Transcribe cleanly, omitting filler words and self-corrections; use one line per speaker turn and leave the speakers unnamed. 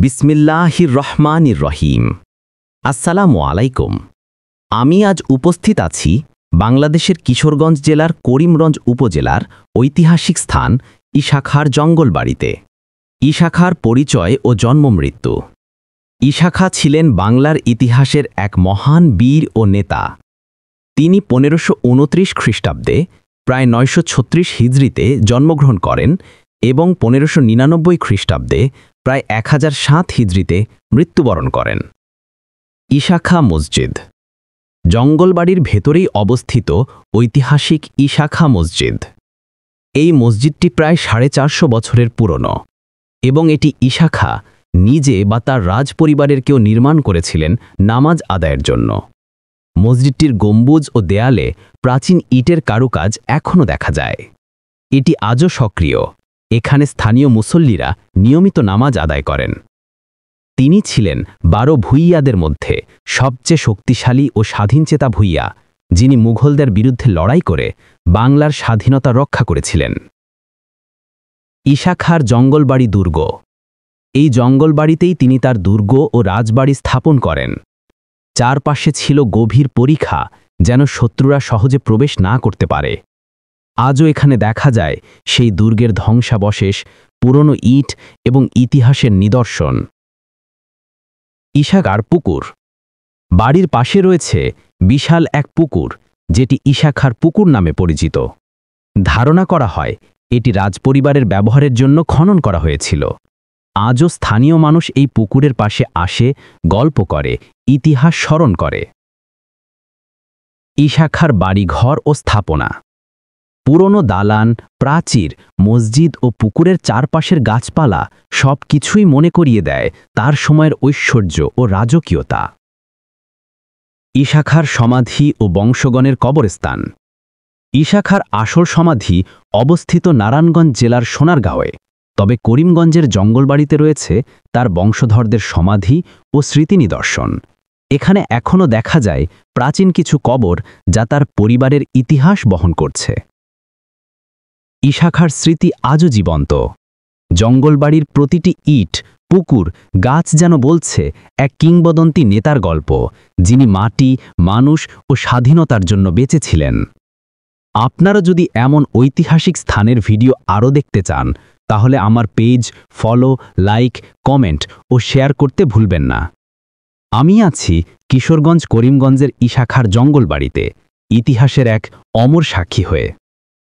বিসমিল্লাহির রহমানির রহিম। আসসালামু আলাইকুম। আমি আজ উপস্থিত আছি বাংলাদেশের কিশোরগঞ্জ জেলার করিমগঞ্জ উপজেলার ঐতিহাসিক স্থান ঈশা জঙ্গলবাড়িতে। ঈশা পরিচয় ও জন্মমৃত্যু। ঈশা ছিলেন বাংলার ইতিহাসের এক মহান বীর ও নেতা। তিনি 1529 খ্রিস্টাব্দে প্রায় 936 হিজরিতে জন্মগ্রহণ করেন এবং 1599 খ্রিস্টাব্দে প্রায় 1007 হিজরিতে মৃত্যুবরণ করেন। ঈশা মসজিদ জঙ্গলবাড়ির ভেতরেই অবস্থিত ঐতিহাসিক ঈশা মসজিদ। এই মসজিদটি প্রায় 450 বছরের পুরনো এবং এটি ঈশা নিজে বা তার রাজপরিবারের কেউ নির্মাণ করেছিলেন নামাজ আদায়ের জন্য। মসজিদটির গম্বুজ ও দেয়ালে প্রাচীন ইটের কারুকাজ এখনও দেখা যায়। এটি আজও সক্রিয়। এখানে স্থানীয় মুসল্লিরা নিয়মিত নামাজ আদায় করেন। তিনি ছিলেন 12 ভূঁইয়াদের মধ্যে সবচেয়ে শক্তিশালী ও স্বাধীনচেতা ভূঁইয়া, যিনি মুঘলদের বিরুদ্ধে লড়াই করে বাংলার স্বাধীনতা রক্ষা করেছিলেন। ঈশা জঙ্গলবাড়ি দুর্গ। এই জঙ্গলবাড়িতেই তিনি তার দুর্গ ও রাজবাড়ি স্থাপন করেন। চারপাশে ছিল গভীর পরিখা, যেন শত্রুরা সহজে প্রবেশ না করতে পারে। আজও এখানে দেখা যায় সেই দুর্গের ধ্বংসাবশেষ, পুরনো ইট এবং ইতিহাসের নিদর্শন। ঈশা পুকুর। বাড়ির পাশে রয়েছে বিশাল এক পুকুর, যেটি ঈশা পুকুর নামে পরিচিত। ধারণা করা হয় এটি রাজপরিবারের ব্যবহারের জন্য খনন করা হয়েছিল। আজও স্থানীয় মানুষ এই পুকুরের পাশে আসে, গল্প করে, ইতিহাস স্মরণ করে। ঈশা বাড়িঘর ও স্থাপনা। পুরনো দালান, প্রাচীর, মসজিদ ও পুকুরের চারপাশের গাছপালা সবকিছুই মনে করিয়ে দেয় তার সময়ের ঐশ্বর্য ও রাজকীয়তা। ঈশা সমাধি ও বংশগণের কবরস্থান। ঈশা আসল সমাধি অবস্থিত নারায়ণগঞ্জ জেলার সোনারগাঁওয়ে, তবে করিমগঞ্জের জঙ্গলবাড়িতে রয়েছে তার বংশধরদের সমাধি ও স্মৃতি নিদর্শন। এখানে এখনও দেখা যায় প্রাচীন কিছু কবর, যা তার পরিবারের ইতিহাস বহন করছে। ঈশা স্মৃতি আজও জীবন্ত। জঙ্গলবাড়ির প্রতিটি ইট, পুকুর, গাছ যেন বলছে এক কিংবদন্তি নেতার গল্প, যিনি মাটি, মানুষ ও স্বাধীনতার জন্য বেঁচেছিলেন। আপনারা যদি এমন ঐতিহাসিক স্থানের ভিডিও আরও দেখতে চান, তাহলে আমার পেজ ফলো, লাইক, কমেন্ট ও শেয়ার করতে ভুলবেন না। আমি আছি কিশোরগঞ্জ করিমগঞ্জের ঈশা জঙ্গলবাড়িতে, ইতিহাসের এক অমর সাক্ষী হয়ে।